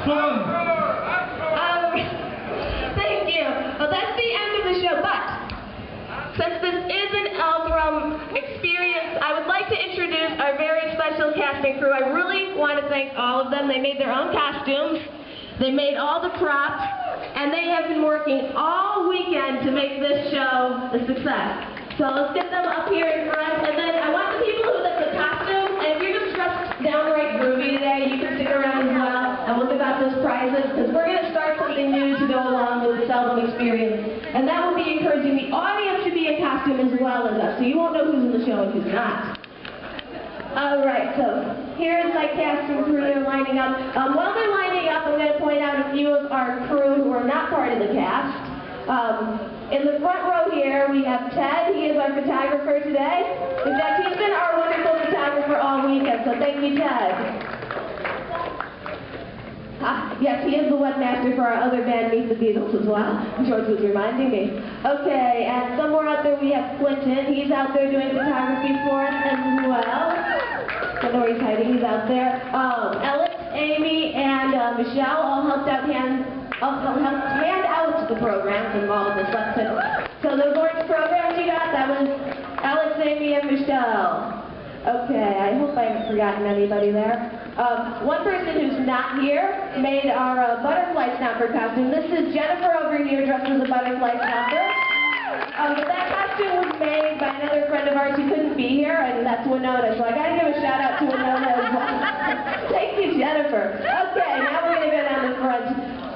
fun. Thank you. Well, that's the end of the show, but since this is an album experience, I would like to introduce our very special casting crew. I really want to thank all of them. They made their own costumes, they made all the props, and they have been working all weekend to make this show a success. So let's get them up here in front, and then I want the people who like the costume, and if you're just dressed downright groovy today, you can stick around as well, and we'll give out those prizes, because we're going to start something new to go along with this album experience, and that will be encouraging the audience to be in costume as well as us, so you won't know who's in the show and who's not. Alright, so here's my casting crew. They're lining up. While they're lining up, I'm going to point out a few of our crew who are not part of the cast. In the front row here, we have Ted. He is our photographer today. In fact, he's been our wonderful photographer all weekend, so thank you, Ted. Yes, he is the webmaster for our other band, Meet the Beatles, as well. George was reminding me. Okay, and somewhere out there we have Clinton. He's out there doing photography for us as well. I don't know where he's hiding. He's out there. Alex, Amy, and Michelle all helped hand out the programs involved in this lesson. So those orange programs you got, that was Alex, Amy, and Michelle. Okay, I hope I haven't forgotten anybody there. One person who's not here made our butterfly snapper costume. This is Jennifer over here dressed as a butterfly snapper. But that costume was made by another friend of ours who couldn't be here, and that's Winona. So I gotta give a shout out to Winona as well. Thank you, Jennifer. Okay, now we're gonna go down the front.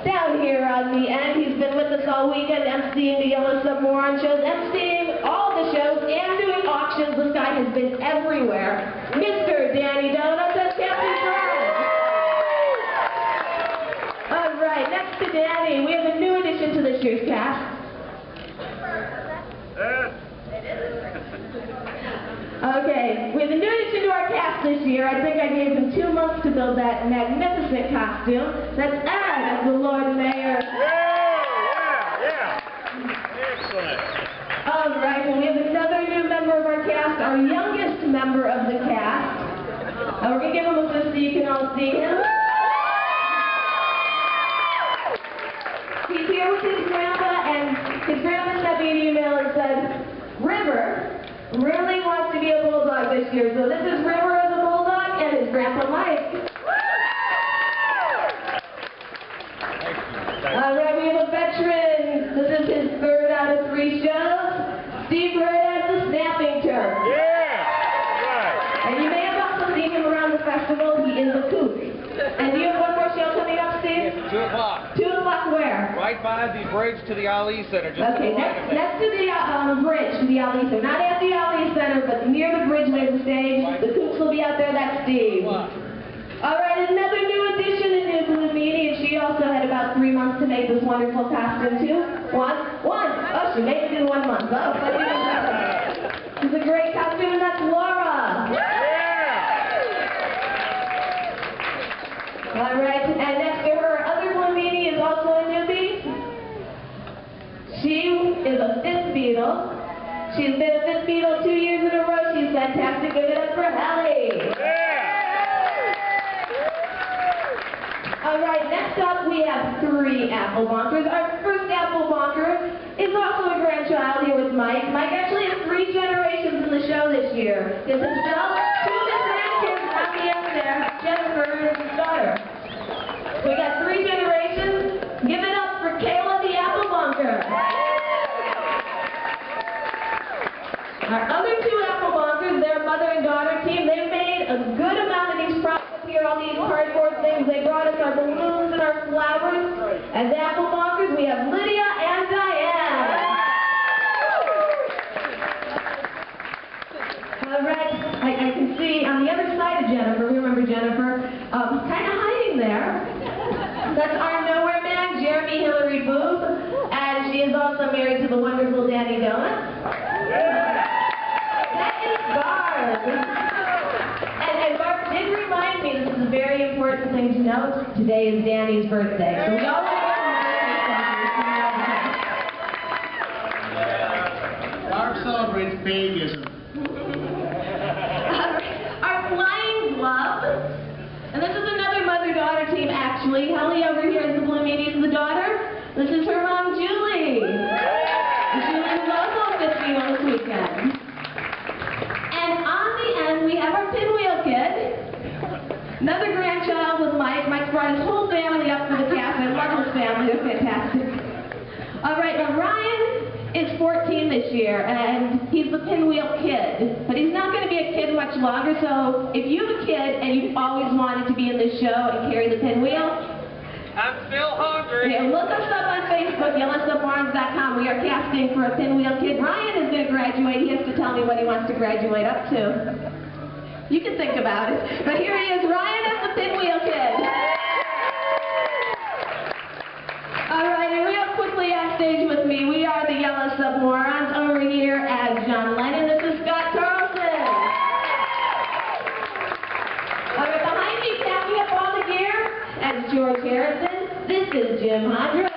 Down here on the end, he's been with us all weekend, emceeing the Yellow Submorons shows, emceeing all the shows, and doing auctions. This guy has been everywhere. Mr. Danny Donuts as Captain Frog. All right, next to Danny, we have a new addition to this year's cast. Okay, we have a new addition to our cast this year. I think I gave him 2 months to build that magnificent costume. That's Ed as the Lord Mayor. Yeah. Excellent. All right, and we have another new member of our cast, our youngest member of the cast. We're going to give him a lift so you can all see him. He's here with his grandpa, and his grandpa sent me an email and said, River really wants to be a bulldog this year. So this is River as a bulldog and his grandpa Mike. All right, we have a veteran. This is his 3rd out of 3 shows. Steve Bird as the snapping turf. Yeah. Right. And you may have also seen him around the festival. He is the kook. And do you have one more show coming up, Steve? Yes, 2 o'clock. 2 o'clock where? Right by the bridge to the Ali Center. Just Okay, next to the bridge to the Ali Center. Not at the Ali Center, but near the bridge near the stage. The Kooks will be out there. That's Steve. All right, another new addition in New Blue Media, and she also had about 3 months to make this wonderful costume too. One. Oh, she made it in 1 month. Oh, but it's a great costume, and that's Laura. All right, and next to her, other Blue Meanie is also a newbie. She is a 5th Beatle. She's been a 5th Beatle 2 years in a row. She's fantastic. Give it up for Hallie. All right, next up we have 3 Apple Bonkers. Our first Apple Bonker is also a grandchild here with Mike. Mike actually has 3 generations in the show this year. There's himself, 2 of his grandkids on the end there, Jennifer and his daughter. So we got 3 generations. Give it up for Kayla the Apple Bonker. Our other 2 Apple Bonkers, their mother and daughter team, they've made a good amount of these props up here, all these cardboard things. They brought us our balloons and our flowers. As Apple Bonkers, we have Lydia and Diane. All right, I can see on the other side of Jennifer, remember Jennifer, kind of hiding there. That's our nowhere man, Jeremy Hillary Booth, and she is also married to the wonderful Danny Donuts. That is Barb. And Barb did remind me, this is a very important thing to note, today is Danny's birthday. So we all want to Barb celebrates babyism. Our flying glove, and this is another mother-daughter team actually. Helly grandchild with Mike. Mike's brought his whole family up for the cast. I love his family. They're fantastic. All right, now Ryan is 14 this year, and he's the Pinwheel Kid. But he's not going to be a kid much longer, so if you have a kid and you've always wanted to be in this show and carry the pinwheel, I'm still hungry. yeah, look us up on Facebook, YellowSubMorons.com. We are casting for a Pinwheel Kid. Ryan is going to graduate. He has to tell me what he wants to graduate up to. You can think about it. But here he is, Ryan as the Pinwheel Kid. All right, and real quickly on stage with me, we are the Yellow Submorons. Over here as John Lennon, this is Scott Carlson. All right, behind me, tapping up all the gear, as George Harrison, this is Jim Hondra.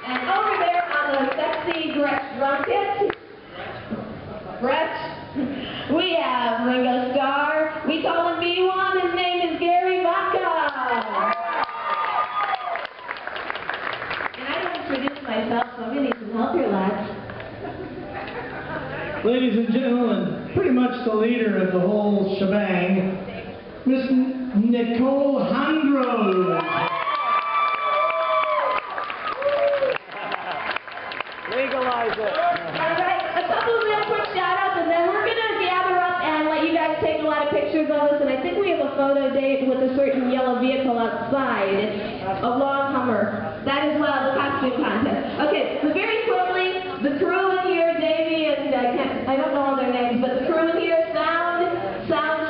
And over there on the sexy Gretsch drum kit, Gretsch, we have Ringo Starr. We call him B1. His name is Gary Vodka. And I don't introduce myself, so I'm going to need some help here, lads. Ladies and gentlemen, pretty much the leader of the whole shebang, Miss Nicole Hondros. Legalize it. All right, a couple of real quick shout-outs, and then we're going to gather up and let you guys take a lot of pictures of us, and I think we have a photo date with a certain yellow vehicle outside, a long Hummer. That is the costume contest. Okay, so very quickly, the crew in here, Davey and I don't know all their names, but the crew in here, sound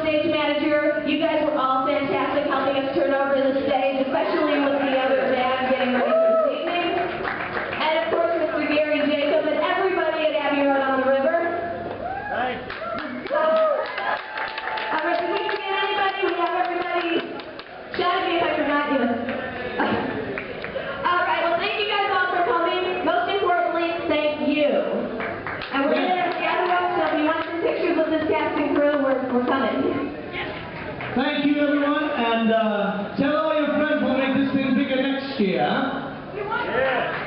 stage manager, you guys were all fantastic helping us turn over the stage, especially with the other band getting ready for this evening. And of course, Mr. Gary Jacob and everybody at Abbey Road on the river. Thanks. All right, did we forget anybody? We have everybody. Shout at me if I forgot you. All right, well, thank you guys all for coming. Most importantly, thank you. And we're going to gather up, so if you want some pictures of this casting crew, we're coming. Thank you, everyone, and tell all your friends we'll make this thing bigger next year. Yeah.